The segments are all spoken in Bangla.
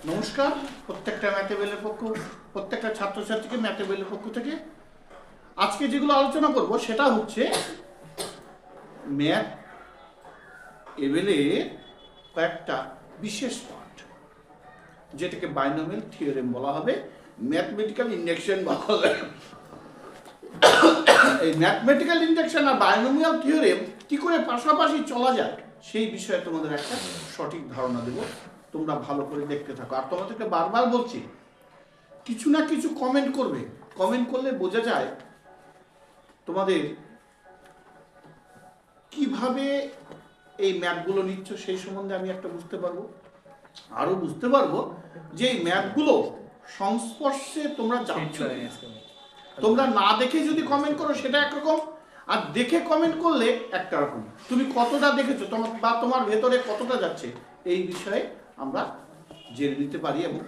নমস্কার প্রত্যেকটা প্রত্যেকটা ছাত্রছাত্রীকে ম্যাথেবেলের পক্ষ থেকে আজকে যেগুলো আলোচনা করব সেটা হচ্ছে ম্যাথ এবেলের কয়েকটা বিশেষ পার্ট, যেটাকে বাইনোমিয়াল থিওরেম বলা হবে, ম্যাথমেটিক্যাল ইন্ডাকশন বলা হবে। এই ম্যাথমেটিক্যাল ইন্ডাকশন আর বাইনোমিয়াল থিওরেম কি করে পাশাপাশি চলা যায় সেই বিষয়ে তোমাদের একটা সঠিক ধারণা দেব। তোমরা ভালো করে দেখতে থাকো। আর তোমাদেরকে বারবার বলছি, কিছু না কিছু কমেন্ট করবে। কমেন্ট করলে বোঝা যায় তোমাদের কিভাবে এই ম্যাথগুলো নিচ্ছ, সেই সম্বন্ধে আমি একটা বুঝতে পারবো। আরো বুঝতে পারবো যে এই ম্যাথগুলো সংস্পর্শে তোমরা যাচ্ছ। তোমরা না দেখে যদি কমেন্ট করো সেটা একরকম, আর দেখে কমেন্ট করলে একটা রকম। তুমি কতটা দেখেছো বা তোমার ভেতরে কতটা যাচ্ছে এই বিষয়ে আমরা জেনে নিতে পারি, এবং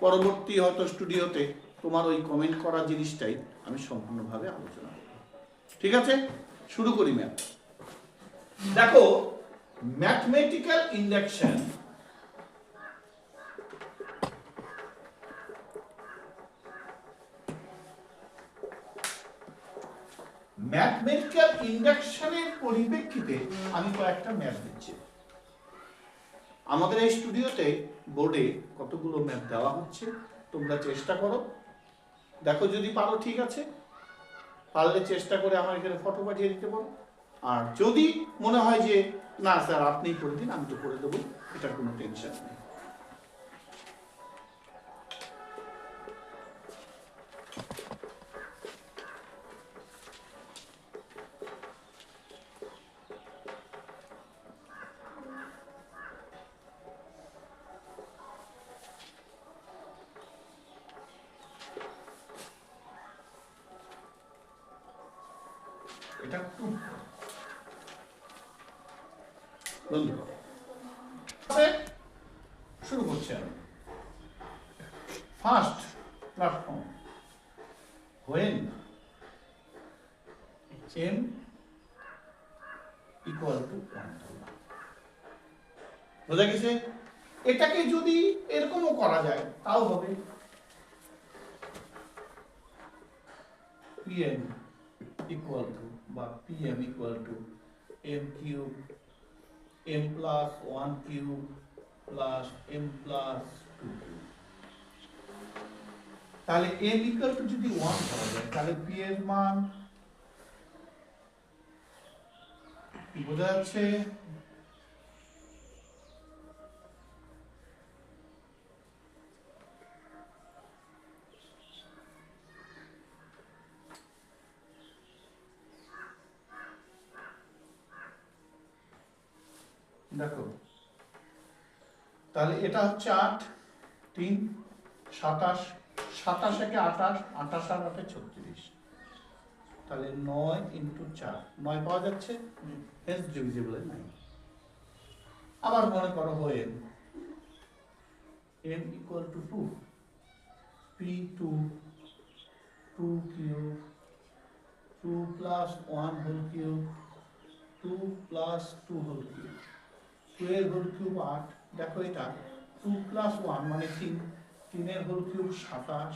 পরবর্তী হয়তো স্টুডিওতে তোমার ওই কমেন্ট করা জিনিসটাই আমি সম্পূর্ণভাবে আলোচনা করব। ঠিক আছে, শুরু করি। ম্যাথ দেখো, ম্যাথমেটিক্যাল ইন্ডাকশন ম্যাথমেটিক্যাল ইন্ডাকশনের পরিপ্রেক্ষিতে আমি কয়েকটা ম্যাথ দিচ্ছি। আমাদের এই স্টুডিওতে বোর্ডে কতগুলো ম্যাথ দেওয়া হচ্ছে, তোমরা চেষ্টা করো, দেখো যদি পারো ঠিক আছে, পারলে চেষ্টা করে আমার এখানে ফটো পাঠিয়ে দিতে পারো। আর যদি মনে হয় যে না স্যার আপনিই করে দিন, আমি তো করে দেবো, এটার কোনো টেনশন নেই। এটা বন্ধু শুরু করছি আমি। First platform when m equal to 1, বোঝা গেছে? এটাকে যদি এরকমও করা যায় তাও হবে pm equal to বা pm equal to m cube m plus 1 cube plus m plus 2 cube। তাহলে m equal to যদি 1 ধরা যায় তাহলে p এর মান বোঝা যাচ্ছে দেখো, তাহলে এটা হচ্ছে 8 3 27 27 একে 28 28 আর 8 36, তাহলে 9 × 4 9 পাওয়া যাচ্ছে, হেন্স ডিভিজিবল 9। আবার মনে করো when m equal to 2 p2 2 cube 2 plus 1 whole cube 2 plus 2 whole cube 2 এর হোল কিউব 8। দেখো এটা 2 plus 1 মানে 3, 3 এর হোল কিউব 27,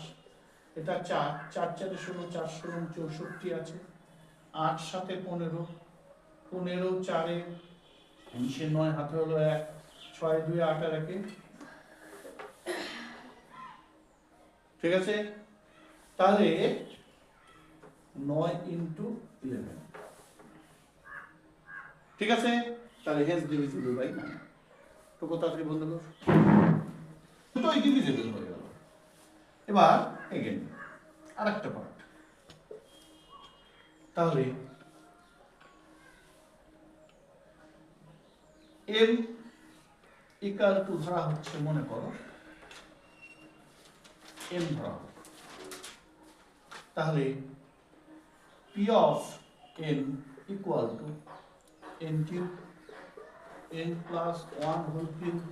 এটা 4 4 4 16 4 16 64 আছে, 8 7 15 15 4 এ 9 হাতে হলো 1 6 2 8 আর 1, ঠিক আছে? তাহলে 9 × 11, ঠিক আছে? তাহলে হেন্স ডিভিজিবল বাই 9। তো কত আছে বন্ধুগণ? দুটোই ডিভিজিবল হয়ে গেল। এবার এগেইন আরেকটা পার্ট, তাহলে m ইকুয়াল টু ধরা হচ্ছে, মনে করো m ধরা হোক, তাহলে p of n equal to n cube n plus 1 whole cube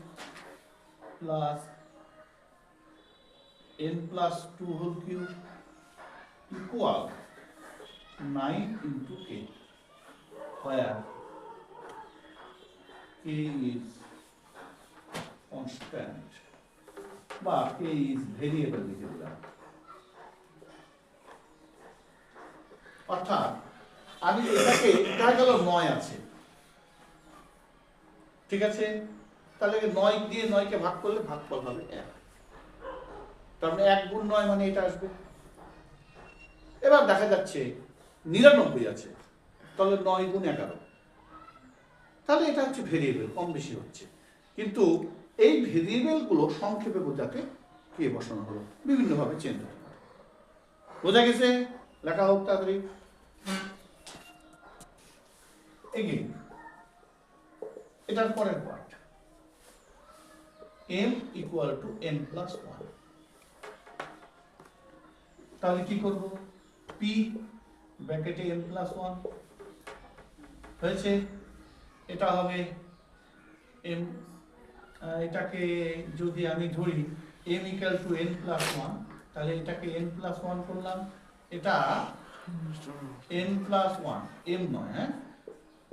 plus n plus 2 whole cube equal 9 × k, where k is constant। বা k is ভেরিয়েবল লিখে দিলাম। অর্থাৎ আমি এটাকে দেখা গেল 9 আছে, ঠিক আছে, তাহলে 9 দিয়ে 9 কে ভাগ করলে ভাগফল হবে 1, তার মানে 1 গুণ 9 মানে এটা আসবে। এবার দেখা যাচ্ছে 99 আছে, তাহলে 9 গুণ 11, তাহলে এটা হচ্ছে ভেরিয়েবল, কম বেশি হচ্ছে। কিন্তু এই ভেরিয়েবলগুলো সংক্ষেপে বোঝাতে কে বসানো হলো, বিভিন্নভাবে চেঞ্জ হতে পারে। বোঝা গেছে? লেখা হোক তাড়াতাড়ি। এগেইন এটার পরের part, m equal to n plus 1। তাহলে কি করব? p ব্র্যাকেটে n প্লাস 1 হয়েছে, এটা হবে m, এটাকে যদি আমি ধরি m equal to n plus 1, তাহলে এটাকে n প্লাস 1 করলাম, এটা n প্লাস 1, m নয়, হ্যাঁ,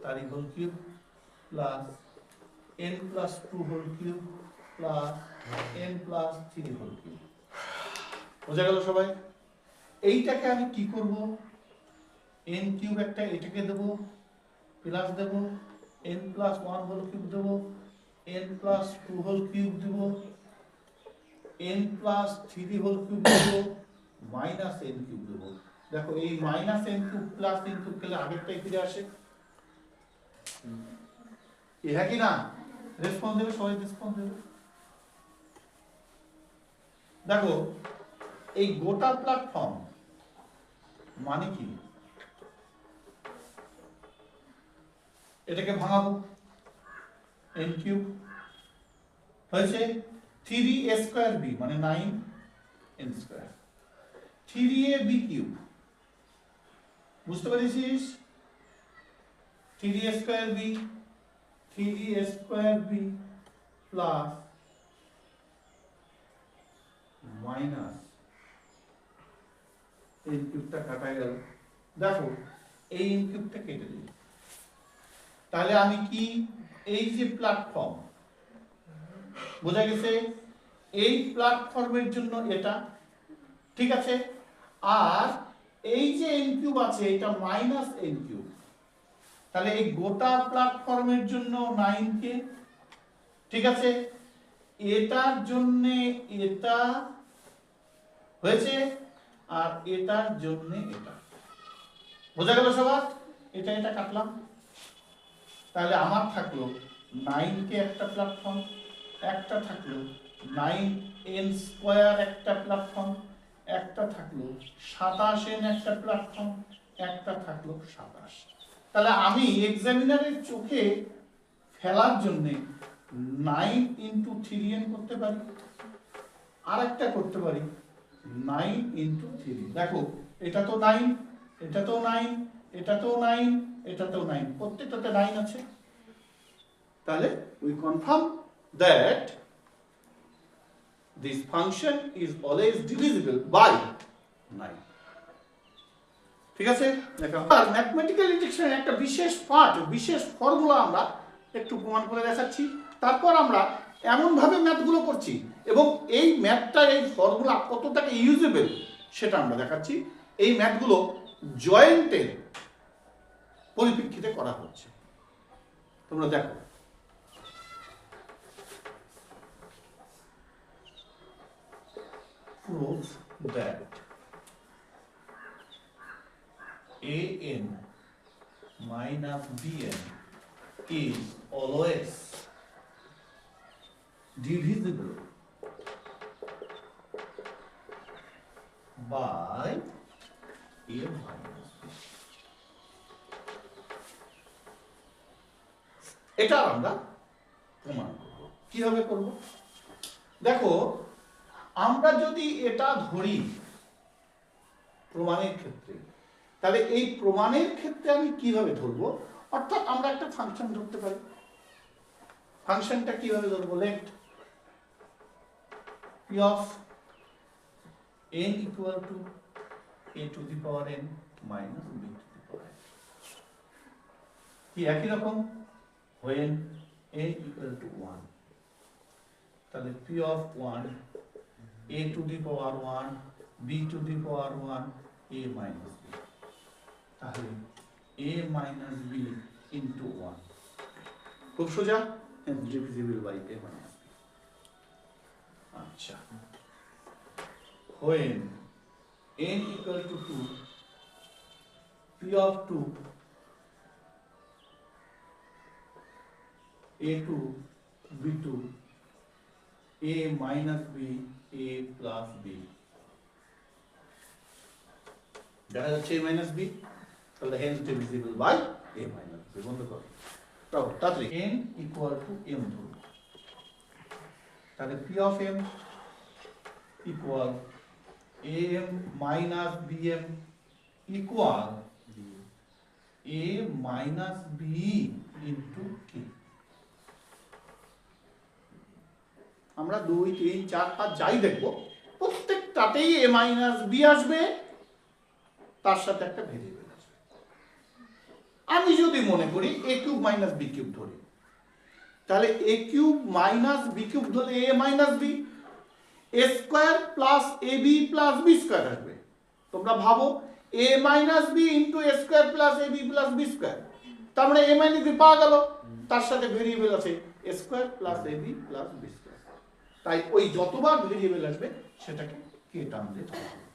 তার whole cube plus n plus 2 whole cube plus n plus 3 whole cube. বোঝা গেল সবাই? এইটাকে আমি কি করব? n কিউব একটা এটাকে দেব, প্লাস দেব, n প্লাস 1 হোল কিউব দেব, n প্লাস 2 হোল কিউব দেব, n প্লাস 3 হোল কিউব দেব, মাইনাস n কিউব দেব। দেখো এই minus n cube plus n cube গেলে আগেরটাই ফিরে আসে, হ্যাঁ কি না? রেসপন্স দেবে, সবাই রেসপন্স দেবে। দেখো এই গোটা প্ল্যাটফর্ম মানে কি? এটাকে ভাঙাবো, n কিউব হয়েছে 3a স্কয়ার b মানে 9n স্কয়ার, 3ab কিউব, বুঝতে পেরেছিস? 3a square b, 3a square b plus minus n কিউবটা কাটা গেল। দেখো এই n কিউবটা কেটে দিই, তাহলে আমি কি, এই যে প্ল্যাটফর্ম, বোঝা গেছে? এই প্ল্যাটফর্মের জন্য এটা, ঠিক আছে, আর এই যে n কিউব আছে এটা মাইনাস n কিউব, তাহলে এই গোটা প্ল্যাটফর্মের জন্য 9k, ঠিক আছে, এটার জন্য এটা হয়েছে, আর এটার জন্য এটা। বোঝা গেল সবার? এটা এটা কাটলাম, তাহলে আমার থাকলো 9k একটা প্ল্যাটফর্ম, একটা থাকলো 9n স্কয়ার একটা প্ল্যাটফর্ম, একটা থাকলো 27n একটা প্ল্যাটফর্ম, একটা থাকলো 27। তাহলে আমি এক্সামিনারের চোখে ফেলার জন্য 9 ইন্টু 3n করতে পারি, আর একটা করতে পারি 9 ইন্টু 3। দেখো এটা তো 9, এটা তো 9, এটা তো 9, এটা তো 9, প্রত্যেকটাতে 9 আছে। তাহলে we confirm that this function is always divisible by 9। ঠিক আছে? দেখো আর ম্যাথমেটিক্যাল ইন্টিগ্রেশনের একটা বিশেষ পার্ট, বিশেষ ফর্মুলা আমরা একটু প্রমাণ করে দেখাচ্ছি, তারপর আমরা এমন ভাবে ম্যাথগুলো করছি এবং এই ম্যাথটা, এই ফর্মুলা কতটাকে ইউজেবল সেটা আমরা দেখাচ্ছি। এই ম্যাথগুলো জয়েন্টের পরিপ্রেক্ষিতে করা হচ্ছে, তোমরা দেখো। Prove that an minus bn is always divisible by a minus b। এটা আমরা প্রমাণ করব। কিভাবে করব? দেখো আমরা যদি এটা ধরি প্রমাণের ক্ষেত্রে, তাহলে এই প্রমাণের ক্ষেত্রে আমি কিভাবে ধরবো? অর্থাৎ আমরা একটা ফাংশন ধরতে পারি। ফাংশনটা কিভাবে ধরবো? Let p of n equal to a to the power n minus b to the power n, কি একই রকম when n equal to 1, তাহলে p of 1 a to the power 1 b to the power 1 a minus b, তাহলে a minus b into 1 খুব সোজা, hence divisible by a minus b। আচ্ছা, when n equal to 2 p of 2 a2 b2 a minus b a plus b, দেখা যাচ্ছে a minus b, তাহলে hence divisible by a minus b। বন্ধ করো তাড়াতাড়ি। n equal to m ধরুন, তাহলে p of m equal am minus bm equal a minus b into k। আমরা 2 3 4 5 যাই দেখব, প্রত্যেকটাতেই a মাইনাস b আসবে, তার সাথে একটা ভেরিয়েবল আসবে। আমি যদি মনে করি a cube minus b cube ধরি, তাহলে a cube minus b cube ধরলে a minus b, a square plus ab plus b square আসবে। তোমরা ভাবো a minus b into a square plus ab plus b square, তার মানে a মাইনাস b পাওয়া গেল, তার সাথে ভেরিয়েবল আছে a square plus ab plus b square. তাই ওই যতবার ভেরিয়েবল আসবে সেটাকে কে টার্ম দিয়ে ধরা হবে।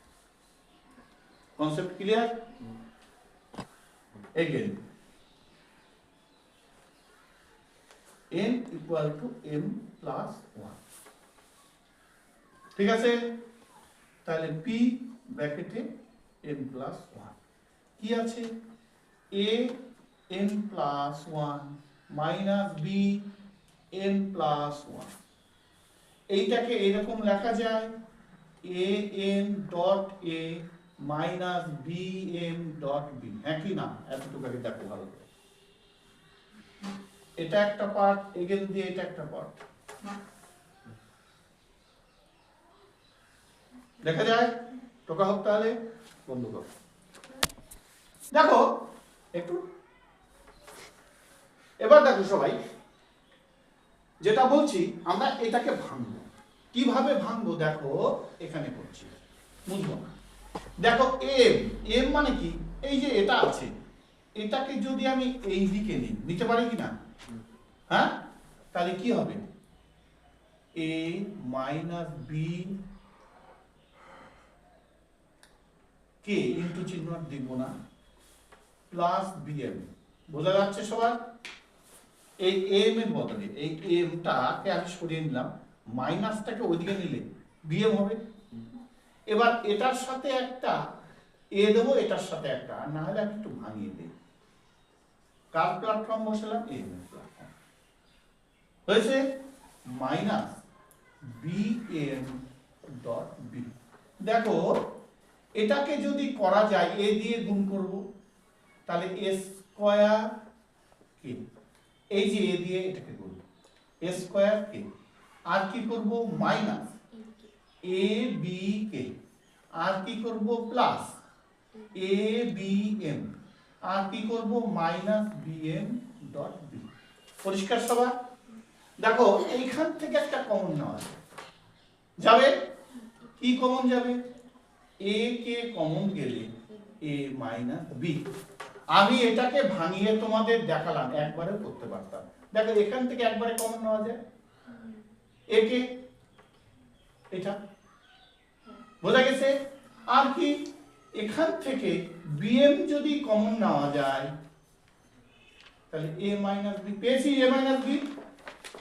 Concept clear? Again n equal to m plus 1, ঠিক আছে? তাহলে p ব্র্যাকেটে n plus 1 কি আছে, a n plus 1 minus b n plus 1। এইটাকে এরকম লেখা যায় a n dot a minus b m dot b। হ্যাঁ কি না? এতটুকু আগে দেখো ভালো করে, এটা একটা পার্ট, এগেন দিয়ে এটা একটা পার্ট, দেখা যায়? টোকা হোক তাহলে, বন্ধ করো। দেখো একটু, এবার দেখো সবাই, যেটা বলছি আমরা এটাকে ভাঙবো। কিভাবে ভাঙবো দেখো, এখানে করছি, বুঝবো না। দেখো এম, এম মানে কি, এই যে এটা আছে, এটাকে যদি আমি এই দিকে নিই, নিতে পারি কি না? হ্যাঁ, তাহলে কি হবে, a মাইনাস বি কে ইন্টু চিহ্ন দিব না, প্লাস বিএম। বোঝা যাচ্ছে সবার? এই এম এর বদলে এই এমটাকে আমি সরিয়ে নিলাম, মাইনাসটাকে ওইদিকে নিলে বিএম হবে। এবার এটার সাথে একটা এ দেবো, এটার সাথে একটা, আর না হলে আমি একটু ভাঙিয়ে দিই। কার প্ল্যাটফর্ম বসালাম? এম এর প্ল্যাটফর্ম হয়েছে, minus B M dot B. দেখো এটাকে যদি করা যায়, এ দিয়ে গুণ করব, তাহলে এ স্কয়ার কে, এই যে এ দিয়ে এটাকে গুণ, এ স্কয়ার কে, আর কি করব মাইনাস এ বি কে, আর কি করব প্লাস এ বি এম, আর কি করব minus B M dot B. পরিষ্কার সবার? দেখো এইখান থেকে একটা কমন নেওয়া যাবে, কি কমন যাবে, এ কে কমন গেলে এ মাইনাস বি। আমি এটাকে ভাঙিয়ে তোমাদের দেখালাম, একবারে করতে পারতাম। দেখো এখান থেকে একবারে কমন নেওয়া যায়, এ কে, এটা বোঝা গেছে? আর কি এখান থেকে বিএম যদি কমন নেওয়া যায়, তাহলে এ মাইনাস বি পেয়েছি, এ মাইনাস বি,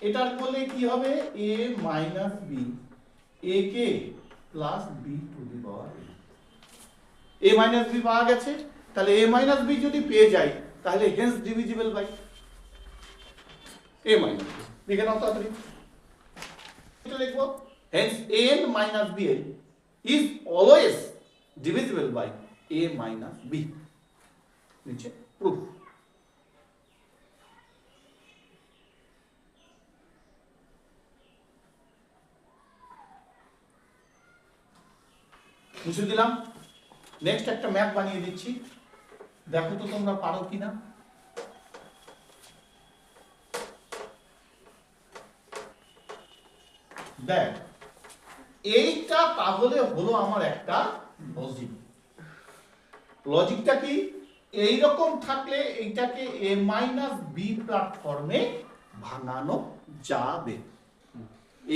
এটার করলে কি হবে, এ মাইনাস বি এ কে plus B to the power A minus B পাওয়া গেছে। তাহলে এ মাইনাস বি যদি পেয়ে যাই, তাহলে hence divisible by A minus B. লিখে নাও তাড়াতাড়ি, এটা লিখবো, hence N minus B is always divisible by A minus B. নিচে প্রুফ। মুছে দিলাম। নেক্সট একটা ম্যাপ বানিয়ে দিচ্ছি, দেখো তো তোমরা পারো কিনা। দেখ এইটা তাহলে হলো আমার একটা লজিক। লজিকটা কি? এইরকম থাকলে এইটাকে a মাইনাস বি প্ল্যাটফর্মে ভাঙানো যাবে।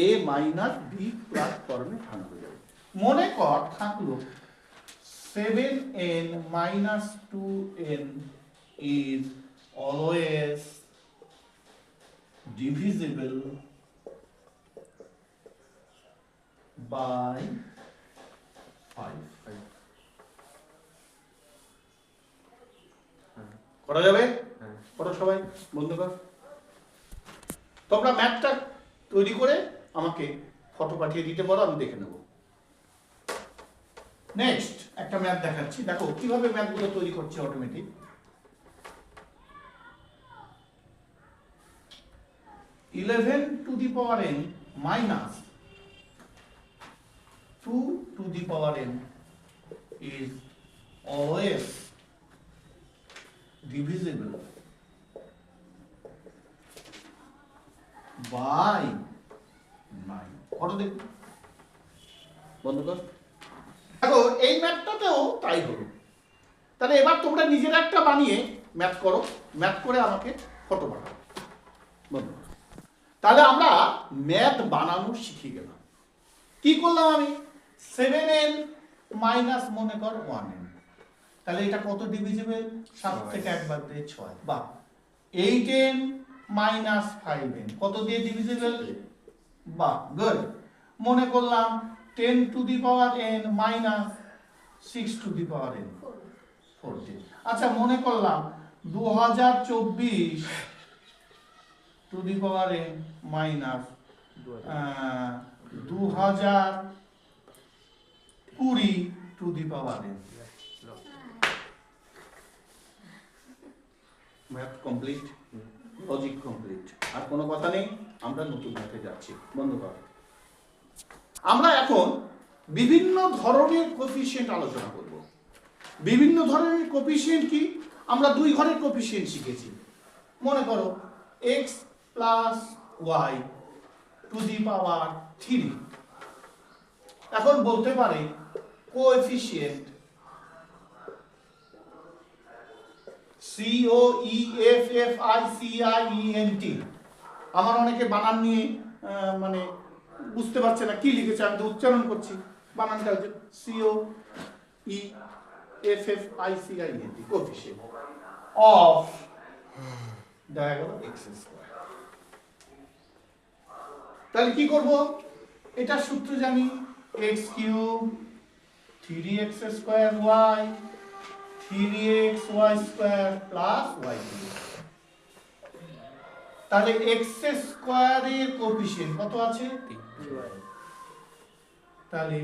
a মাইনাস বি প্ল্যাটফর্মে ভাঙানো যাবে। মনে কর থাকলো 7n minus 2n is always divisible by 5. করা যাবে? করো সবাই, বন্ধ কর। তোমরা ম্যাথটা তৈরি করে আমাকে ফটো পাঠিয়ে দিতে পারো, আমি দেখে নেব। নেক্সট একটা ম্যাথ দেখাচ্ছি, দেখো কিভাবে ম্যাথগুলো তৈরি করছে automatic. Eleven two the power n minus 2 to the power n is always divisible by 9. কত দেখো, বন্ধ কর। দেখো এই ম্যাথটাতেও তাই হলো। তাহলে এবার তোমরা নিজের একটা বানিয়ে ম্যাথ করো, ম্যাথ করে আমাকে ফটো পাঠাও, বন্ধ কর। তাহলে আমরা ম্যাথ বানানো শিখে গেলাম। কি করলাম আমি? 7n মাইনাস মনে কর 1n, তাহলে এটা কত ডিভিজিবল? 7 থেকে একবার দিয়ে 6। বা 8n মাইনাস 5n কত দিয়ে ডিভিজিবল? বা গুড। মনে করলাম 10 to the power n minus 6 to the power n 14। আচ্ছা মনে করলাম 2024 to the power n minus 2020 to the power n। Math complete, logic complete, আর কোনো কথা নেই। আমরা নতুন ম্যাথে যাচ্ছি, বন্ধ কর। আমরা এখন বিভিন্ন ধরনের কোএফিসিয়েন্ট আলোচনা করব। বিভিন্ন ধরনের কোএফিসিয়েন্ট কি? আমরা দুই ঘরের কোএফিসিয়েন্ট শিখেছি। মনে করো x plus y to the power 3। এখন বলতে পারে কোএফিসিয়েন্ট COEFFICIENT। আমার অনেকে বানান নিয়ে মানে বুঝতে পারছে না কি লিখেছে, আমি তো উচ্চারণ করছি, বানানটা হচ্ছে COEFFICIENT, কোএফিসিয়েন্ট অফ দেখা গেল x স্কয়ার। তাহলে কি করব? এটা সূত্র জানি, x cube 3x square y 3xy square plus y cube. তাহলে x স্কয়ারের কোএফিসিয়েন্ট কত আছে? 3। তাহলে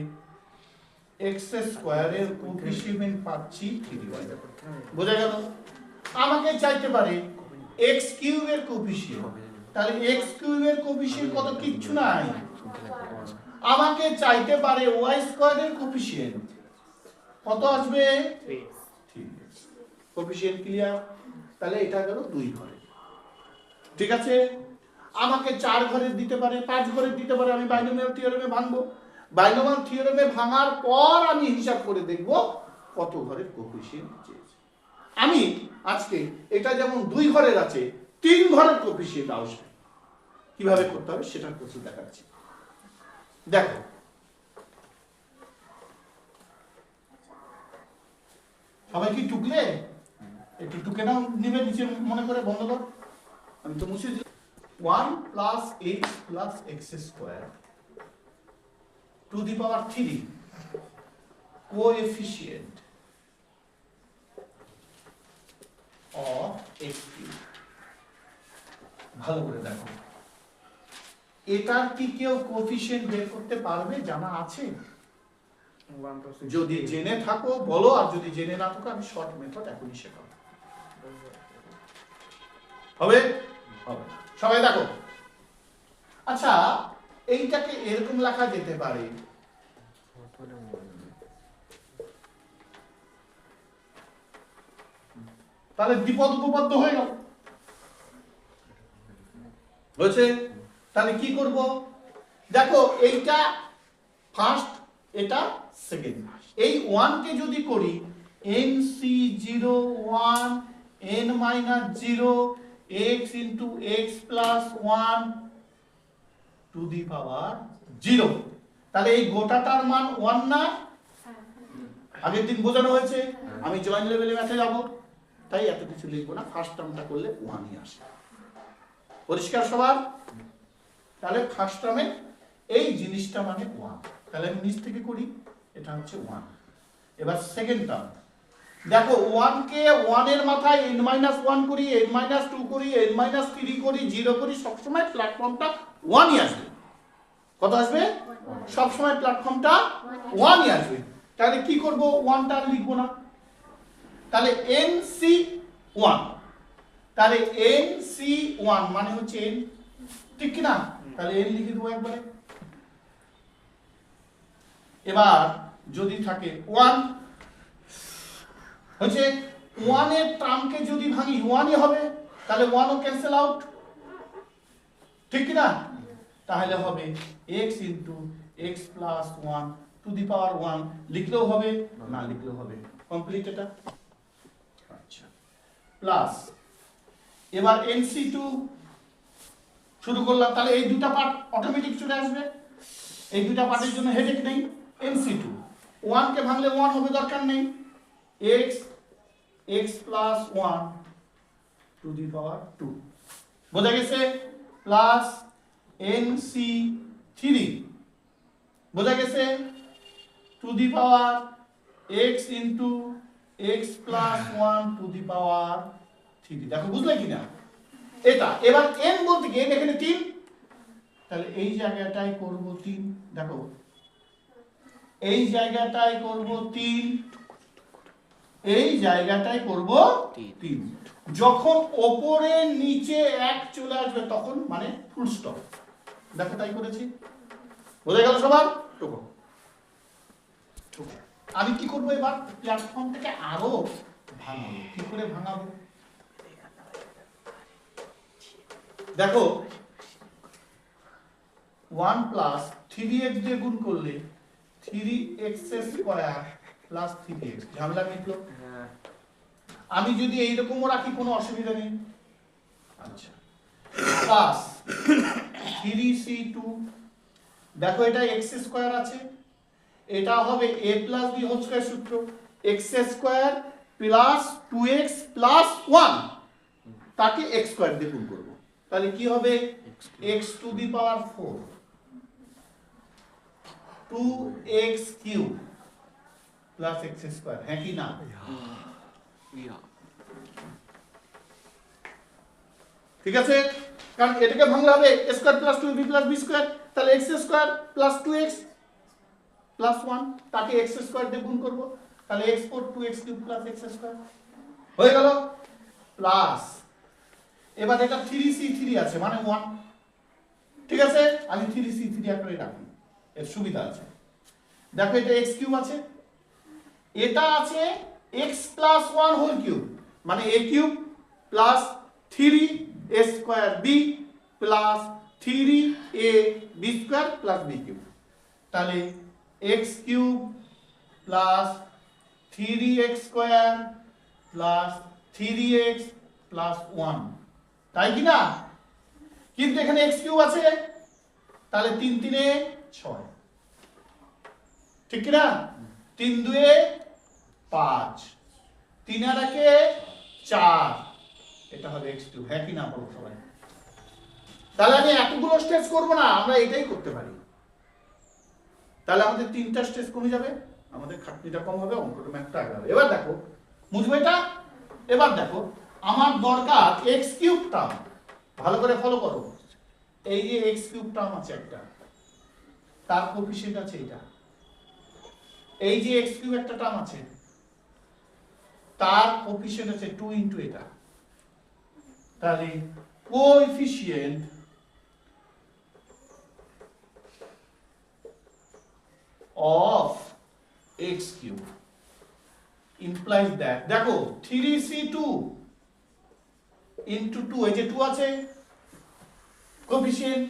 x স্কয়ারের কোএফিসিয়েন্ট পাচ্ছি 3y। বোঝা গেল? আমাকে চাইতে পারে x কিউবের কোএফিসিয়েন্ট, তাহলে x কিউবের কোএফিসিয়েন্ট কত? কিচ্ছু নাই। আমাকে চাইতে পারে y স্কয়ারের কোএফিসিয়েন্ট কত আসবে? 3x। Coefficient clear? তাহলে এটা গেল দুই ঘরে, ঠিক আছে। আমাকে 4 ঘরের দিতে পারে, 5 ঘরের দিতে পারে। আমি বাইনোমিয়াল থিওরেমে ভাঙবো। বাইনোমিয়াল থিওরেমে ভাঙার পর আমি হিসাব করে দেখব কত ঘরের কোএফিসিয়েন্ট চেয়েছে। আমি আজকে এটা যেমন 2 ঘরের আছে, 3 ঘরের কোএফিসিয়েন্ট আসবে। কিভাবে করতে হবে সেটা কিছু দেখাচ্ছি। দেখো সবাই কি টুকলে? একটু টুকে নাও, নিবে নিচে মনে করে, বন্ধ কর। আমি তো মুছে দিই। 1 plus x plus x square to the power 3 coefficient of x cube. ভালো করে দেখো, এটার কি কেউ কোএফিসিয়েন্ট বের করতে পারবে? জানা আছে? যদি জেনে থাকো বলো, আর যদি জেনে না থাকো আমি শর্ট মেথড এখনই শেখাবো। হবে? হবে। সবাই দেখো। আচ্ছা এইটাকে এরকম লেখা যেতে পারে, তাহলে দ্বিপদ উপপাদ্য হয়ে গেল। হয়েছে? তাহলে কি করব? দেখো এইটা ফার্স্ট, এটা সেকেন্ড। এই 1 কে যদি করি nc0 1 n minus 0 x into x plus 1 to the power 0, তাহলে এই গোটাটার মান 1 না? আগের দিন বোঝানো হয়েছে, আমি জয়েন্ট লেভেলে ম্যাথে যাব, তাই এত কিছু লিখবো না, ফার্স্ট টার্মটা করলে 1ই আসে। পরিষ্কার সবার? তাহলে ফার্স্ট টার্মে এই জিনিসটা মানে 1, তাহলে আমি নিচ থেকে করি, এটা হচ্ছে 1। এবার সেকেন্ড টার্ম দেখো, 1 কে 1 এর মাথায় n-1 করি, n-2 করি, n-3 করি, 0 করি, সবসময় প্ল্যাটফর্মটা 1ই আসবে। কত আসবে? সবসময় প্ল্যাটফর্মটা 1ই আসবে। তাহলে কি করব? 1টা আর লিখবো না, তাহলে nc1, তাহলে nc1 মানে হচ্ছে n, ঠিক কি না? তাহলে n লিখে দেবো একবারে। এবার যদি থাকে 1 হচ্ছে 1 এর টার্মকে যদি ভাঙি 1ই হবে, তাহলে 1ও ক্যান্সেল আউট, ঠিক কি না? তাহলে হবে x into x plus 1 to the power 1, লিখলেও হবে, না লিখলেও হবে, কমপ্লিট এটা। আচ্ছা, প্লাস এবার nc2 শুরু করলাম, তাহলে এই দুটো পার্ট অটোমেটিক চলে আসবে, এই দুটো পার্টের জন্য হেডেক নেই। nc2 1 কে ভাঙলে 1 হবে, দরকার নেই, x x plus 1 to the power 2, বোঝা গেছে? প্লাস nc3 বোঝা গেছে, to the power x into x plus 1 to the power 3, দেখো বুঝলে কিনা এটা? এবার n বলতে কি, n এখানে 3, তাহলে এই জায়গাটায় করব 3, দেখো এই জায়গাটায় করব 3, এই জায়গাটায় করব 3। যখন ওপরে নিচে 1 চলে আসবে তখন মানে ফুল স্টপ, দেখো তাই করেছি, বোঝা গেল সবার? আমি কি করব এবার? প্ল্যাটফর্ম থেকে আরো ভাঙাবো। কি করে ভাঙাবো? দেখো 1 প্লাস 3x দিয়ে গুণ করলে 3x স্কয়ার প্লাস 3x, ঝামেলা মিটলো। আমি যদি এইরকমও রাখি কোনো অসুবিধা নেই। আচ্ছা, প্লাস 3c2, দেখো এটা x স্কয়ার আছে, এটা হবে a plus b whole square সূত্র, x square plus 2x plus 1, তাকে x স্কয়ার দিয়ে গুণ করব, তাহলে কি হবে? x to the power 4 2x cube plus x square, হ্যাঁ কি না? ঠিক আছে, কারণ এটাকে ভাঙলে হবে a square plus 2b plus b square, তাহলে x square plus 2x plus 1, তাকে x স্কয়ার দিয়ে গুণ করব, তাহলে x 4 2x cube plus x square হয়ে গেল। প্লাস এবার এটা 3c3 আছে মানে 1, ঠিক আছে, আমি 3c3 আকারে রাখি, এর সুবিধা আছে। দেখো এটা x কিউব আছে, এটা আছে x প্লাস 1 হোল কিউব মানে a cube plus 3a square b plus 3a b square plus b cube, তাহলে x cube plus 3x square plus 3x plus 1, তাই কি না? কিন্তু এখানে x কিউব আছে, তাহলে 3 3 6, ঠিক কি না? 3 2 5, 3 আর 1 4, এটা হবে x2, হ্যাঁ কি না বলো সবাই? তাহলে আমি এতগুলো স্টেজ করব না, আমরা এটাই করতে পারি, তাহলে আমাদের 3টা স্টেজ কমে যাবে, আমাদের খাটনিটা কম হবে, অঙ্কটা ম্যাথটা আগে হবে। এবার দেখো বুঝবে এটা? এবার দেখো আমার দরকার x কিউব টার্ম, ভালো করে ফলো করো, এই যে x কিউব টার্ম আছে একটা, তার কোএফিসিয়েন্ট আছে এটা, এই যে x কিউব একটা টার্ম আছে তার কোএফিসিয়েন্ট আছে 2 ইনটু এটা, তাহলে coefficient of x cube implies that, দেখো 3c2 into 2, এই যে 2 আছে কোএফিসিয়েন্ট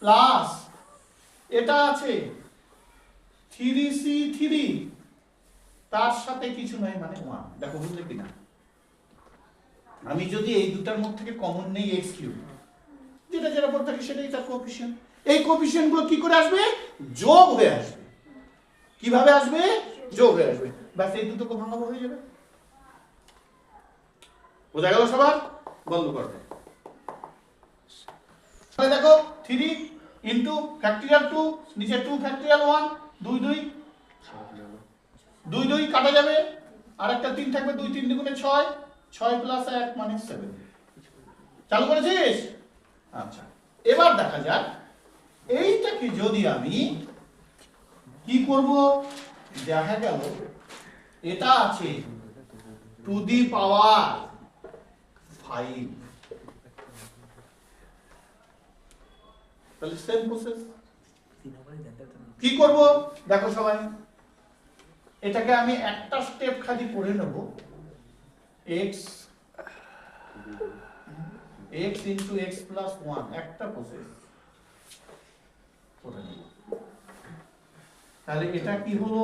প্লাস এটা আছে 3c3 তার সাথে কিছু নয় মানে 1। দেখো বুঝলে কিনা? আমি যদি এই দুটার মধ্যে থেকে কমন নেই x কিউব, যেটা যেটা পড়ে থাকে সেটাই তার কোএফিসিয়েন্ট। এই কোএফিসিয়েন্ট গুলো কি করে আসবে? যোগ হয়ে আসবে। কিভাবে আসবে? যোগ হয়ে আসবে। ব্যাস এই দুটোকে ভাঙাবো, হয়ে যাবে। বোঝা গেল সবার? বন্ধ করবে। তাহলে দেখো 3 ইনটু ফ্যাক্টরিয়াল 2 নিচে 2 ফ্যাক্টরিয়াল 1 2 2 2 2 কাটা যাবে, আর একটা 3 থাকবে, 2 3 দুগুণে 6 6 প্লাস 1 মানে 7। চালু করেছিস? আচ্ছা, এবার দেখা যাক এইটাকে যদি আমি কি করব। দেখা গেল এটা আছে টু দি পাওয়ার 5, তাহলে সেম প্রসেস কি করব? দেখো সবাই, এটাকে আমি একটা স্টেপ খালি করে নেব। x into x plus 1 একটা প্রসেস করে নেব। তাহলে এটা কি হলো?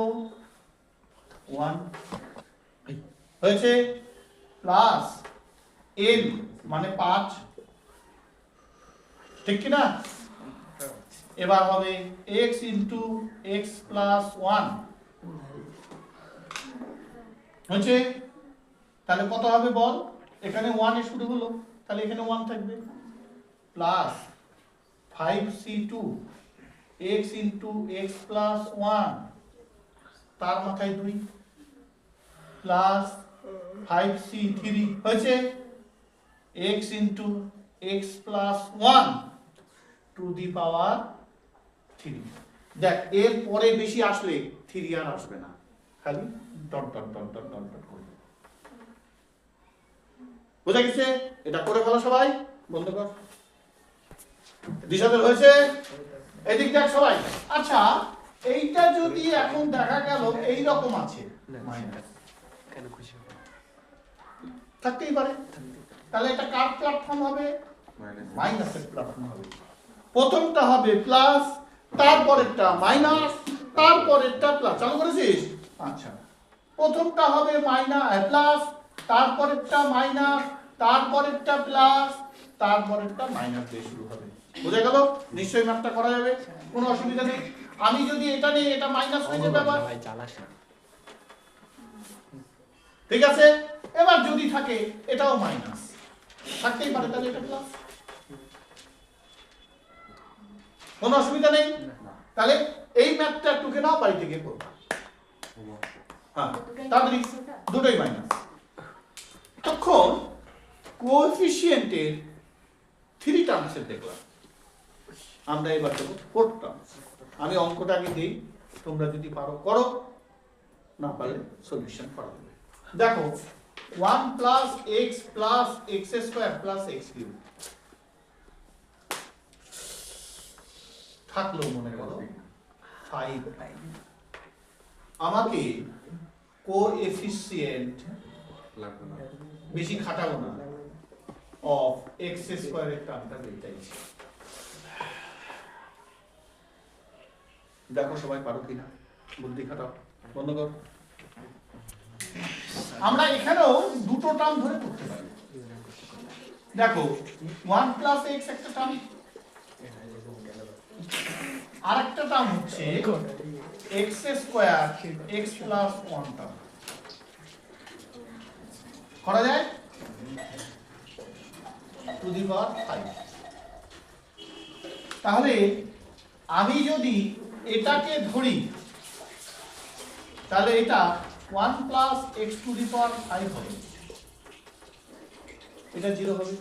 1 হয়েছে, প্লাস n মানে 5, ঠিক কি না? এবার হবে x into x plus 1 হচ্ছে, তাহলে কত হবে বল? এখানে 1 এ শুরু হলো, তাহলে এখানে 1 থাকবে, plus 5c2 x into x plus 1 তার মাথায় 2 প্লাস 5c3 হয়েছে x into x plus 1 to the power 3। দেখ এর পরে বেশি আসলে 3 আর আসবে না, খালি dot dot dot dot dot dot করবে। বোঝা গেছে? এটা করে ফেলো সবাই, বন্ধ কর। দিশাদের হয়েছে? এদিক দেখ সবাই। আচ্ছা, এইটা যদি এখন দেখা গেল এই রকম আছে, মাইনাস কেন খুশি থাকতেই পারে, তাহলে এটা কার প্ল্যাটফর্ম হবে? মাইনাসের প্ল্যাটফর্ম হবে। প্রথমটা হবে প্লাস, তারপরেরটা মাইনাস, তারপরেরটা প্লাস। চালু করেছিস? আচ্ছা, প্রথমটা হবে মাইনাস প্লাস, তারপরেরটা মাইনাস, তারপরেরটা প্লাস, তারপরেরটা মাইনাস দিয়ে শুরু হবে। বোঝা গেল? নিশ্চয়ই ম্যাথটা করা যাবে, কোনো অসুবিধা নেই। আমি যদি এটা নেই, এটা মাইনাস হয়ে যাবে আবার, ঠিক আছে? এবার যদি থাকে এটাও মাইনাস, থাকতেই পারে, তাহলে এটা প্লাস, কোনো অসুবিধা নেই। তাহলে এই ম্যাথটা টুকে নাও, বাড়ি থেকে করো। হ্যাঁ, তাড়াতাড়ি, দুটোই মাইনাস। তখন কোএফিসিয়েন্টের 3 টার্মসের দেখলাম, আমরা এবার দেবো 4 টার্মস। আমি অঙ্কটা আগে দিই, তোমরা যদি পারো করো, না পারলে সলিউশন করা যাবে। দেখো 1 plus x plus x square plus x cube থাকলো, মনে করো 5। আমাকে কোএফিসিয়েন্ট বেশি খাটাবো না অফ এক্স স্কোয়ারের টার্মটা পেতে চাইছি। দেখো সবাই পারো কিনা, বুদ্ধি খাটাও, বন্ধ কর। আমরা এখানেও দুটো টার্ম ধরে করতে পারি। দেখো 1 প্লাস এক্স একটা টার্ম, আর একটা টার্ম হচ্ছে x square x plus 1 term. করা যায় টু দি পাওয়ার 5। তাহলে আমি যদি এটাকে ধরি, তাহলে এটা 1 প্লাস এক্স টু দি পাওয়ার 5 হবে, এটা 0 হবে,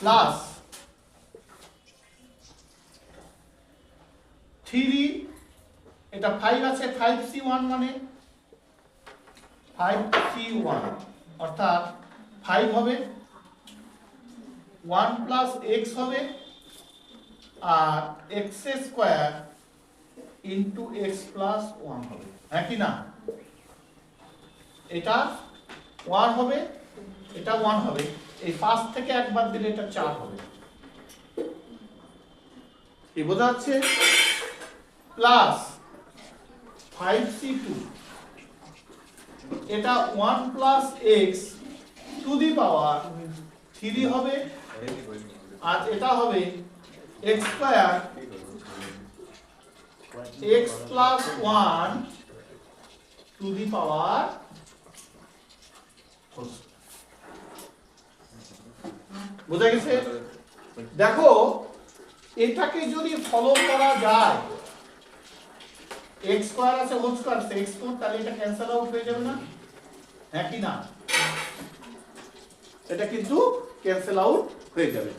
প্লাস 3, এটা 5 আছে, 5c1 মানে 5c1 অর্থাৎ 5 হবে, 1 প্লাস এক্স হবে, আর x square into x plus 1 হবে, হ্যাঁ কি না? এটা 1 হবে, এটা 1 হবে, এই 5 থেকে একবার দিলে এটা 4 হবে। কি বোঝা যাচ্ছে? প্লাস 5c2 এটা 1 plus x to the power 3 হবে, আর এটা হবে x square x plus 1 to the power 4। বুঝা গেছে? দেখো এটাকে যদি ফলো করা যায়, x স্কয়ার আছে হোল স্কয়ার আছে x4, তাহলে এটা ক্যান্সেল আউট হয়ে যাবে না? হ্যাঁ কি না? এটা কিন্তু ক্যান্সেল আউট হয়ে যাবে।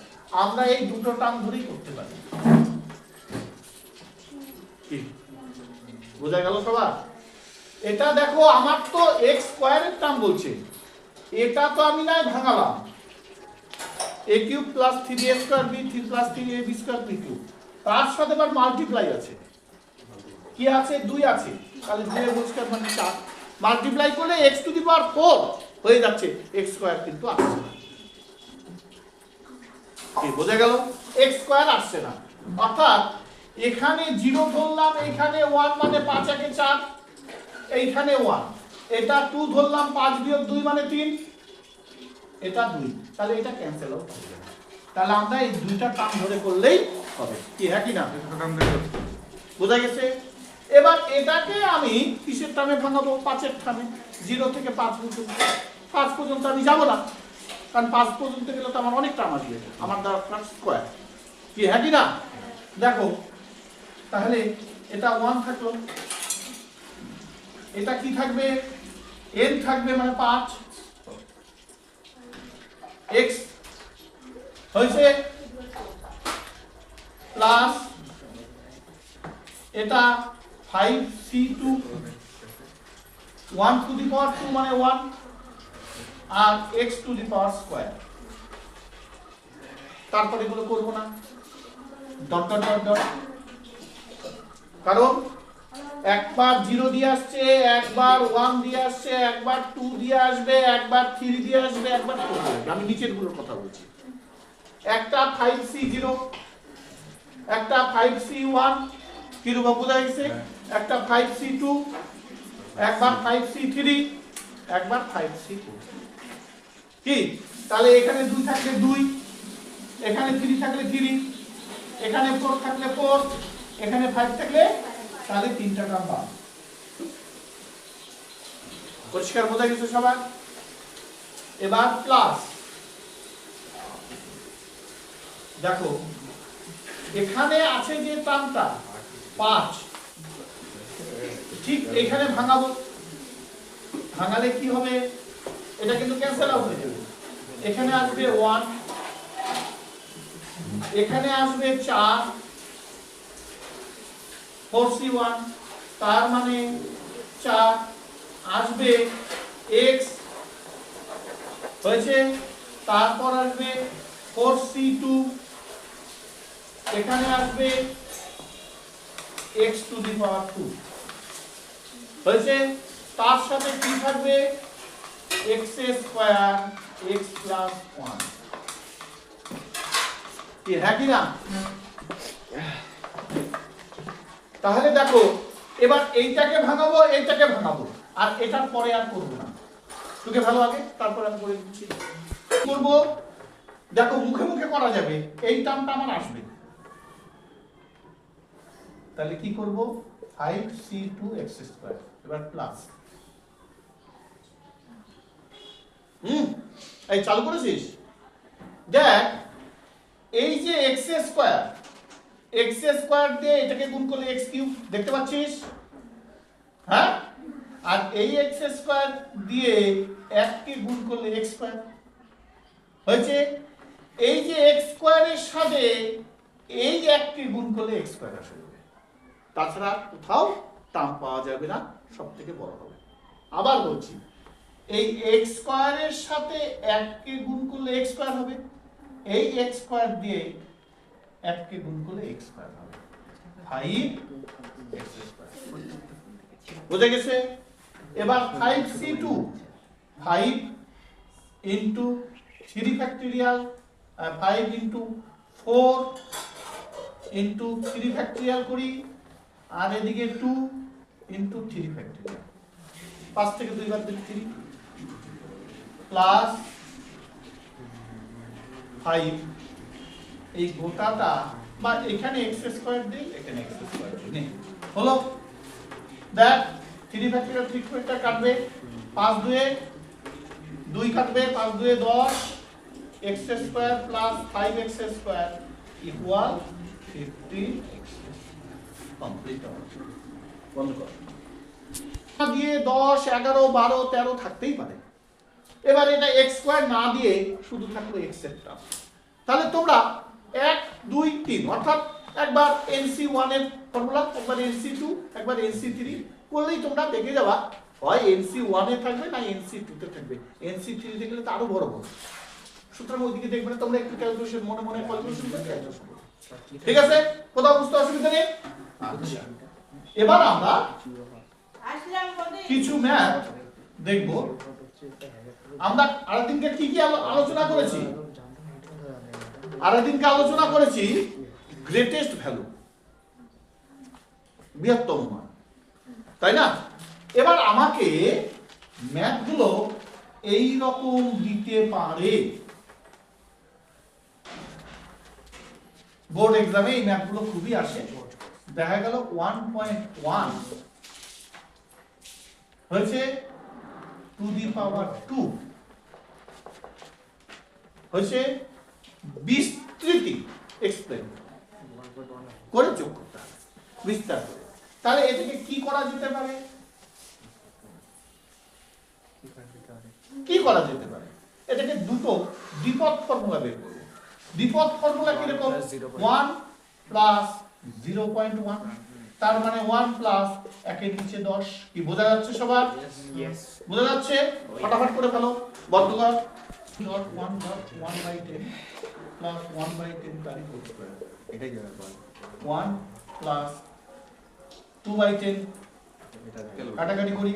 আমরা এই দুটো টার্ম ধরেই করতে পারি। কি বোঝা গেল সবার? এটা দেখো আমার তো x স্কয়ারের টার্ম বলছে, এটা তো আমি নাই ভাঙালাম, a cube plus 3a square b 3 plus 3ab square b cube, তার সাথে আবার মাল্টিপ্লাই আছে, কি আছে 2 আছে, তাহলে 2 এর হোল স্কয়ার মানে 4, মাল্টিপ্লাই করলে x টু দি পাওয়ার 4 হয়ে যাচ্ছে, x স্কয়ার কিন্তু আসছে না। কি বোঝা গেল? x স্কয়ার আসছে না, অর্থাৎ এখানে 0 ধরলাম, এখানে 1 মানে 5 একে 4, এইখানে 1, এটা 2 ধরলাম, 5 বিয়োগ 2 মানে 3, এটা 2, তাহলে এটা ক্যান্সেল আউট হয়ে যাবে। তাহলে আমরা এই দুইটা টার্ম ধরে করলেই হবে। কি হ্যাঁ কি না? বোঝা গেছে? এবার এটাকে আমি কিসের টার্মে ভাঙাবো? 5 এর টার্মে। 0 থেকে 5 পর্যন্ত, 5 পর্যন্ত আমি যাব না, কারণ 5 পর্যন্ত গেলে তো আমার অনেক টার্ম আসবে, আমার দরকার স্কয়ার। কি হ্যাঁ কি না? দেখো তাহলে এটা 1 থাকলো, এটা কি থাকবে? n থাকবে, মানে 5 x হয়েছে, প্লাস এটা 5c2 1 টু দি পাওয়ার 2 মানে 1, আর x to the power square. তারপরে এগুলো করব না, ডট ডট ডট ডট, কারণ একবার 0 দিয়ে আসছে, একবার 1 দিয়ে আসছে, একবার 2 দিয়ে আসবে, একবার 3 দিয়ে আসবে, একবার 4 দিয়ে আসবে। আমি নিচের গুলোর কথা বলছি। একটা 5c0, একটা 5c1, কি রূপে বোঝা গেছে? একটা 5c2, একবার 5c3, একবার 5c4। কি? তাহলে এখানে 2 থাকলে 2, এখানে 3 থাকলে 3, এখানে 4 থাকলে 4, এখানে 5 থাকলে, তাহলে 3টা টার্ম পাবো। পরিষ্কার বোঝা গেছে সবার? এবার প্লাস, দেখো এখানে আছে যে টার্মটা 5, ঠিক এখানে ভাঙাবো, ভাঙালে কি হবে? এটা কিন্তু ক্যান্সেল আউট হয়ে যাবে। এখানে আসবে 1, এখানে আসবে 4 4c1, তার মানে 4 আসবে x হয়েছে, তারপর আসবে 4c2, এখানে আসবে x টু দি পাওয়ার 2 হয়েছে, তার সাথে কি থাকবে? x square x plus 1। কি হ্যাঁ কি না? তাহলে দেখো এবার এইটাকে ভাঙাবো, এইটাকে ভাঙাবো, আর এটার পরে আর করবো না, তোকে ভালো আগে, তারপর আমি করে দিচ্ছি। করব, দেখো মুখে মুখে করা যাবে, এই টার্মটা আমার আসবে, তাহলে কি করব? 5c2x², এবার প্লাস, এই চালু করেছিস? দেখ এই যে x² দিয়ে এটাকে গুণ করলে x³ দেখতে পাচ্ছিস? হ্যাঁ, আর এই x² দিয়ে 1 কে গুণ করলে x² হয়েছে। এই যে x² এর সাথে এই 1 কে গুণ করলে x² আসবে, তাছাড়া কোথাও টার্ম পাওয়া যাবে না, সবথেকে বড় হবে। আবার বলছি, এই x² এর সাথে 1 কে গুণ করলে x² হবে, এই x² দিয়ে 1 কে গুণ করলে x² হবে, 5x²। বুঝে গেছে? এবার 5c2, 5 into 3 factorial, 5 into 4 into 3 factorial করি, আর এদিকে 2 ইনটু 3 ফ্যাক্টরিয়াল 5 থেকে 2 বার দিলে 3 প্লাস 5 এই গোটাটা বা এখানে x স্কয়ার দেই এখানে x স্কয়ার দেই হলো দ্যাট 3 ফ্যাক্টরিয়াল 3 ফ্যাক্টরিয়াল কাটবে 5 দুয়ে 2 কাটবে 5 দুয়ে 10 x square plus 5x square equal 15x complete বন্ধ কর দিয়ে 10 11 12 13 থাকতেই পারে এবার এটা x স্কয়ার না দিয়ে শুধু থাকলো x এর টার্ম তাহলে তোমরা 1 2 3 অর্থাৎ একবার NC1 এর ফর্মুলা একবার NC2 একবার NC3 করলেই তোমরা দেখে যাবা হয় NC1 এ থাকবে না NC2 তে থাকবে NC3 তে গেলে তো আরো বড় হবে সুতরাং ওইদিকে দেখবে না তোমরা একটু ক্যালকুলেশন মনে মনে ক্যালকুলেশন করে ক্যালকুলেশন করো ঠিক আছে কোথাও বুঝতে অসুবিধা নেই আচ্ছা এবার আমরা কিছু ম্যাথ দেখব আমরা আরেকদিনকে কি কি আলোচনা করেছি আরেকদিনকে আলোচনা করেছি গ্রেটেস্ট ভ্যালু বৃহত্তম মান তাই না এবার আমাকে ম্যাথগুলো এই রকম দিতে পারে বোর্ড এক্সামে এই ম্যাথগুলো খুবই আসে দেখা গেল 1.1 হয়েছে টু দি পাওয়ার 2 হয়েছে বিস্তৃতি এক্সপ্লেন করে যোগ করতে হবে বিস্তার করে তাহলে এটাকে কি করা যেতে পারে কি করা যেতে পারে এটাকে দুটো দ্বিপদ ফর্মুলা বের করব দ্বিপদ ফর্মুলা কি রকম 1 প্লাস 0.1 তার মানে 1 প্লাস 1 এর নিচে 10 কি বোঝা যাচ্ছে সবার यस বোঝা যাচ্ছে ফটাফট করে ফেলো বন্ধ কর ডট 1 ডট 1/10 প্লাস 1/10 তার হোল স্কয়ার এটাই যাবে বল 1 প্লাস 2/10 এটা কাটাকাটি করি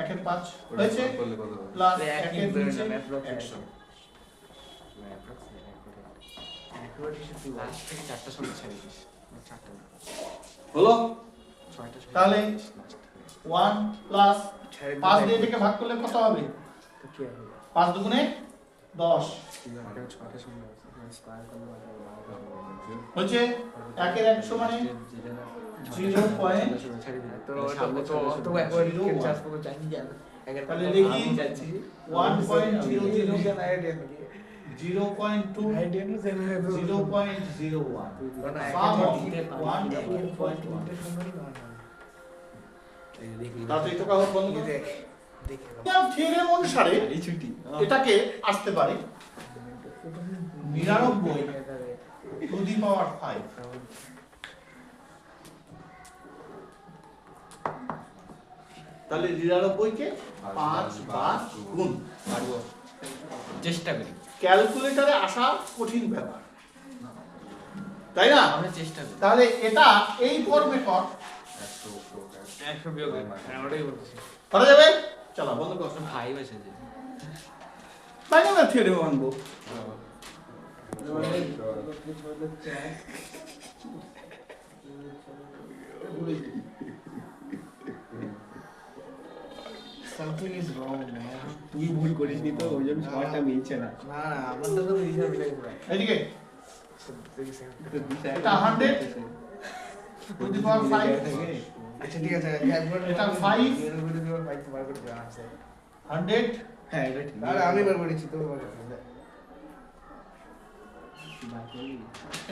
1 এর 5 হয়েছে প্লাস 1 এর নিচে 100 হলো তাহলে 1 প্লাস 5 দিয়ে থেকে ভাগ করলে কত হবে 5 দুগুণে 10 হচ্ছে 1 এর 100 মানে 0.0 তাহলে লিখি 1.00 0.2 থিওরেম অনুসারে এটাকে আসতে পারে 99 টু দি পাওয়ার 5 তাহলে 99 কে 5 বার গুণ চেষ্টা করি ক্যালকুলেটরে আসা কঠিন ব্যাপার তাই না আমরা চেষ্টা করি তাহলে এটা এই ফর্মে কর 100 বিয়োগ হ্যাঁ ওটাই বলছি করা যাবে চলো বন্ধ কর 5 আছে যে বাইরে না থিওরেম আনবো something is wrong man তুই ভুল করিস নি তো ওইজন্য সমাজটা মিলছে না না না আমাদের তো হিসাব মিলে পুরো এদিকে এটা 100 টু দি পাওয়ার 5 আচ্ছা ঠিক আছে এটা 5 টু দি পাওয়ার 5 তোমার করে দেওয়া আছে 100 হ্যাঁ এটা ঠিক আরে আমি বার করেছি তো বার করতে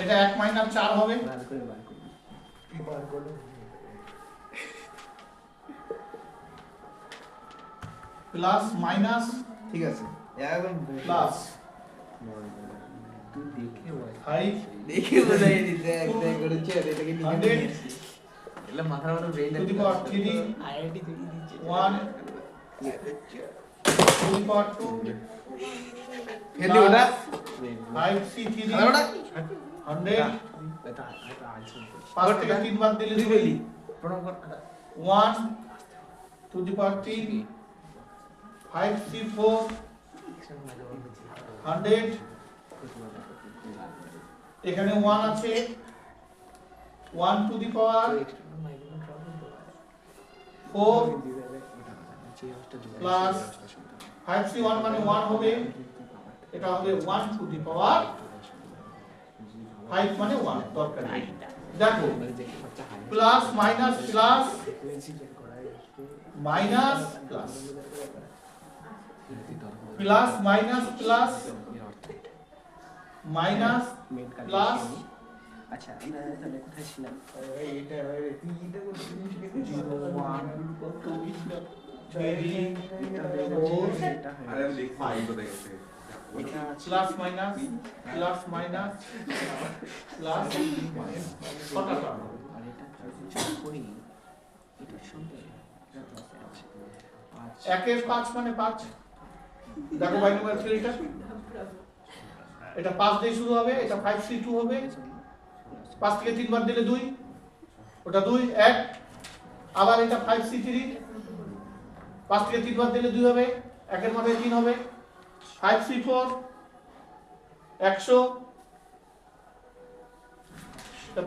এটা 1 মাইনাস 4 হবে বার করে বার করো প্লাস মাইনাস ঠিক আছে এখন প্লাস তুই দেখে ভাই দেখে বোঝাই দি দেখ দেখ করেছে এটাকে লিখে দিয়েছি এলা মাথার মধ্যে brain two the power 3 IIT থেকে দিয়েছে 1 টু দি পাওয়ার 2 ফেলি ওটা 5c3 ওটা 100 এটা আনসার 5 থেকে 3 বার দিলে তুই ফেলি প্রণাম কর 1 টু দি পাওয়ার 3 5c4 100 এখানে 1 আছে 1 to the power 4 plus 5c1 মানে 1 হবে, এটা হবে 1 টু দি পাওয়ার 5 মানে 1 দরকার নেই। দেখো plus minus plus minus plus plus minus plus minus plus, আচ্ছা আমরা তাহলে কোথায় ছিলাম? এটা তিনটা করে জিনিস লিখে 0 1 কত এটা 3 আরে আমি লিখছি কোথায় গেছে এটা plus minus plus minus plus কটা টার্ম? আর এটা যদি করি এটার সঙ্গে একের 5 মানে 5। দেখো বাইনোমিয়াল থিওরিটা, এটা 5 দিয়ে শুরু হবে, এটা 5c2 হবে, 5 থেকে 3 বার দিলে 2, ওটা 2 1, আবার এটা 5c3, 5 থেকে 3 বার দিলে 2 হবে, একের মধ্যে 3 হবে, 5c4 100,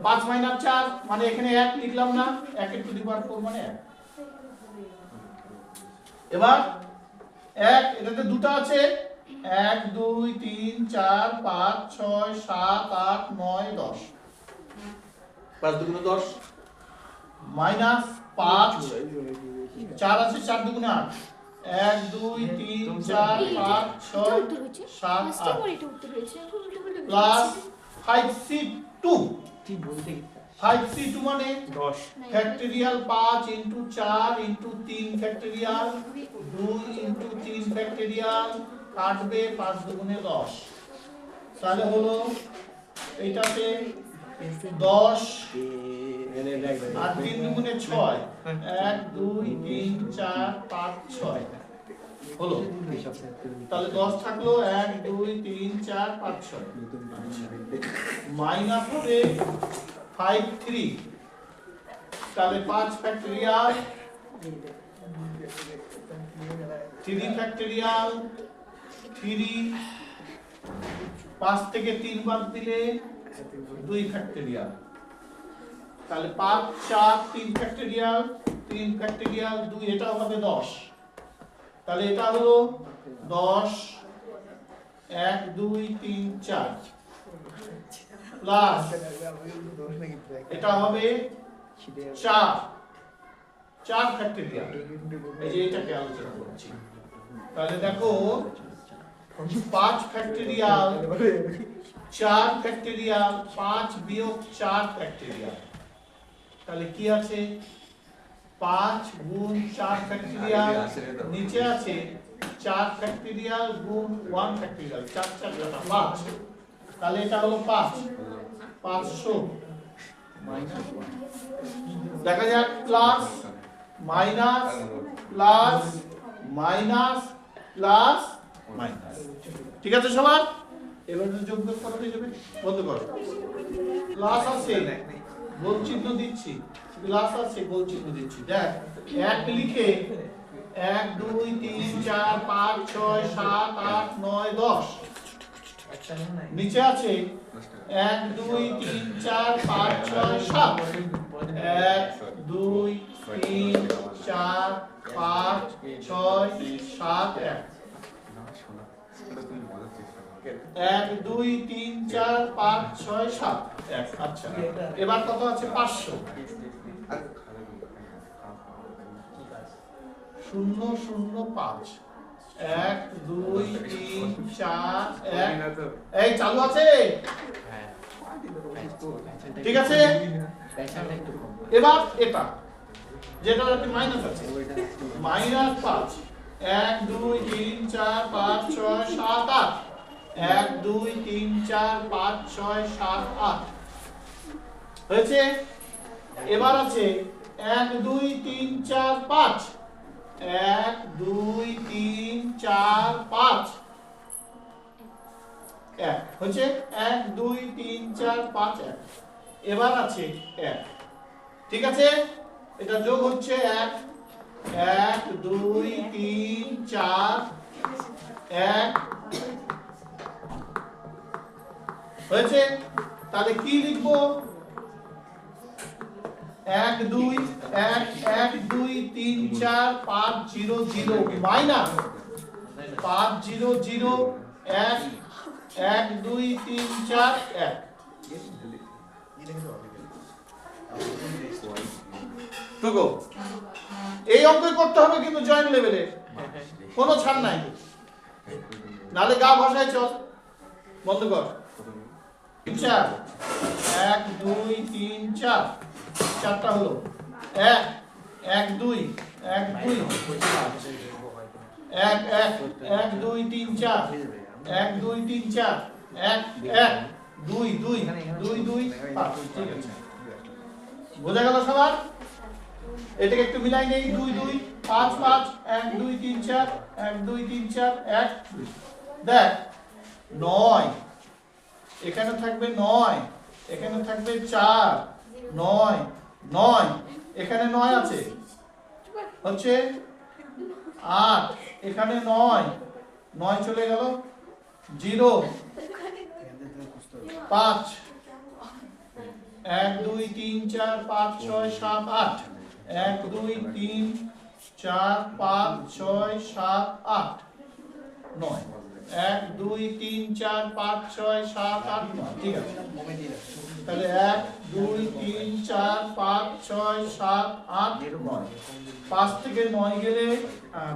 5 মাইনাস 4 মানে এখানে 1 লিখলাম না, 1 এর টু দি পাওয়ার 4 মানে 1। এবার 1 এটাতে দুটো আছে, 1 2 3 4 5 6 7 8 9 10, 5 দুগুণে 10 মাইনাস 5 4 আছে, 4 দুগুণে 8, 1 2 3 4 5 6 7 8 প্লাস 5c2, ঠিক বলতে 5c2 মানে 10 factorial 5 into 4 into 3 factorial 2 into 3 factorial, কাটবে 5 দুগুণে 10, তাহলে হলো এইটাতে 10 আর 3 দুগুণে 6, 1 2 3 4 5 6 হলো, তাহলে 10 থাকলো 1 2 3 4 5 6, মাইনাস হবে 5 3, তাহলে 5 ফ্যাক্টরিয়াল 3 ফ্যাক্টরিয়াল 3, 5 থেকে 3 বাদ দিলে 2 ফ্যাক্টরিয়াল, তাহলে 5 4 3 ফ্যাক্টরিয়াল 3 ফ্যাক্টরিয়াল 2, এটা হবে 10, তাহলে এটা হলো 10 1 2 3 4 প্লাস এটা হবে 4 4 ফ্যাক্টরিয়াল, এই যে এটাকে আলোচনা করছি, তাহলে দেখো 5 ফ্যাক্টরিয়াল 4 ফ্যাক্টরিয়াল 5 বিয়োগ 4 ফ্যাক্টরিয়াল, তাহলে কি আছে 5 গুণ 4 ফ্যাক্টরিয়াল, নিচে আছে 4 ফ্যাক্টরিয়াল গুণ 1 ফ্যাক্টরিয়াল, 4 4 কাটা 5, তাহলে এটা হলো 5 500 মাইনাস 1, দেখা যাক plus minus plus minus plus minus, ঠিক আছে সবার? এবার যোগ বিয়োগ করা হয়ে যাবে, বন্ধ করো, প্লাস আছে গোল চিহ্ন দিচ্ছি, প্লাস আছে গোল চিহ্ন দিচ্ছি, দেখ 1 লিখে 1 2 3 4 5 6 7 8 9 10, নিচে আছে 1 2 3 4 5 6 7, 1 2 3 4 5 6 7 1, 1 2 3 4 5 6 7 1, আচ্ছা এবার কত আছে 500, 0 0 5, 1 2 3 4 1, এই চালু আছে, ঠিক আছে? এবার এটা যেটা একটা মাইনাস আছে, মাইনাস 5, 1 2 3 4 5 6 7 8, 1 2 3 4 5 6 7 8 হয়েছে। এবার আছে 1 2 3 4 5, 1 2 3 4 5 1 হচ্ছে 1 2 3 4 5 1, এবার আছে 1, ঠিক আছে? এটা যোগ হচ্ছে 1 1 2 3 4 1 হয়েছে। তাহলে কি লিখবো? 1 2 1 1 2 3 4 5 0 0 মাইনাস 5 0 0 1 1 2 3 4 1 টুকু এই অঙ্কই করতে হবে কিন্তু জয়েন্ট লেভেলে কোনো ছাড় নাই নালে গা ভাষায় চল বন্ধ কর 4 1 2 3 4 চারটা হলো 1 1 2 1 2 1 1 1 2 3 4 1 2 3 4 1 1 2 2 2 2 5 ঠিক আছে বোঝা গেল সবার এটাকে একটু মিলাই নেই 2 2 5 5 1 2 3 4 1 2 3 4 1 দেখ 9 এখানে থাকবে 9 এখানে থাকবে 4 9 9 এখানে 9 আছে হচ্ছে 8 এখানে 9 9 চলে গেল 0 5 1 2 3 4 5 6 7 8 1 2 3 4 5 6 7 8 9 1 2 3 4 5 6 7 8 9 ঠিক আছে তাহলে 1 2 3 4 5 6 7 8 9 5 থেকে 9 গেলে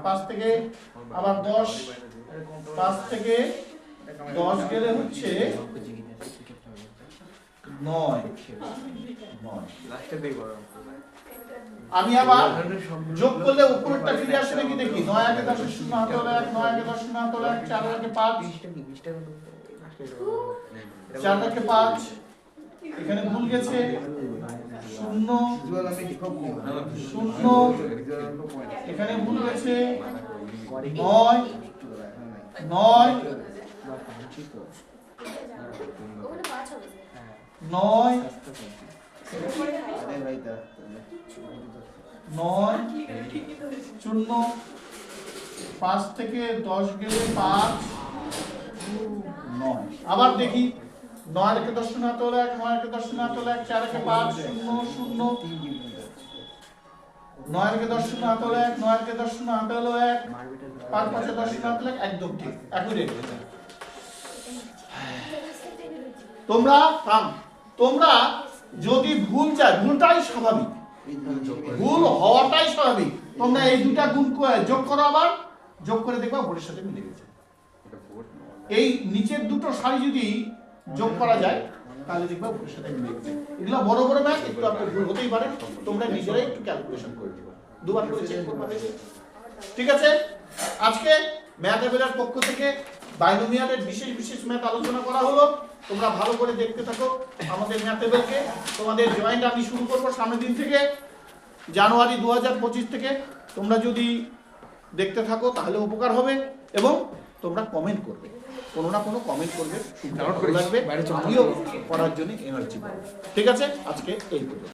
5 থেকে আবার 10 5 থেকে 10 গেলে হচ্ছে 9 আমি আবার যোগ করলে উপরেরটা ফিরে আসে নাকি দেখি 9 একে 10 শূন্য হাতে হলো 1 9 একে 10 শূন্য হাতে হলো 1 4 একে 5 4 একে 5 এখানে ভুল গেছে 0 0 এখানে ভুল গেছে 9 9 9 9 শূন্য 5 থেকে 10 গেলে 5 9 আবার দেখি 9 একে 10 শূন্য হাতে হলো 1 9 একে 10 শূন্য হাতে হলো 1 4 একে 5 0 0 9 একে 10 শূন্য হাতে হলো 1 9 একে 10 শূন্য হাতে হলো 1 5 5 এ 10 শূন্য হাতে হলো 1 একদম ঠিক অ্যাকুরেট তোমরা যদি ভুল যায় ভুলটাই স্বাভাবিক ভুল হওয়াটাই স্বাভাবিক তোমরা এই দুটা গুণ যোগ করো আবার যোগ করে দেখবা বোর্ডের সাথে মিলে গেছে এই নিচের দুটো সারি যদি যোগ করা যায় তাহলে দেখবা বোর্ডের সাথে মিলে গেছে এগুলো বড় বড় ম্যাথ একটু আপনার ভুল হতেই পারে তোমরা নিজেরাই একটু ক্যালকুলেশন করে দিবা দুবার করে চেক করবে ঠিক আছে আজকে ম্যাথএবেলের পক্ষ থেকে বাইনোমিয়ালের বিশেষ ম্যাথ আলোচনা করা হলো তোমরা ভালো করে দেখতে থাকো আমাদের ম্যাথএবেলকে তোমাদের জয়েন্ট আমি শুরু করব সামনের দিন থেকে জানুয়ারি 2025 থেকে তোমরা যদি দেখতে থাকো তাহলে উপকার হবে এবং তোমরা কমেন্ট করবে কোনো না কোনো কমেন্ট করবে ভালো লাগবে আমিও পড়ার জন্য এনার্জি পাবো ঠিক আছে আজকে এই পর্যন্ত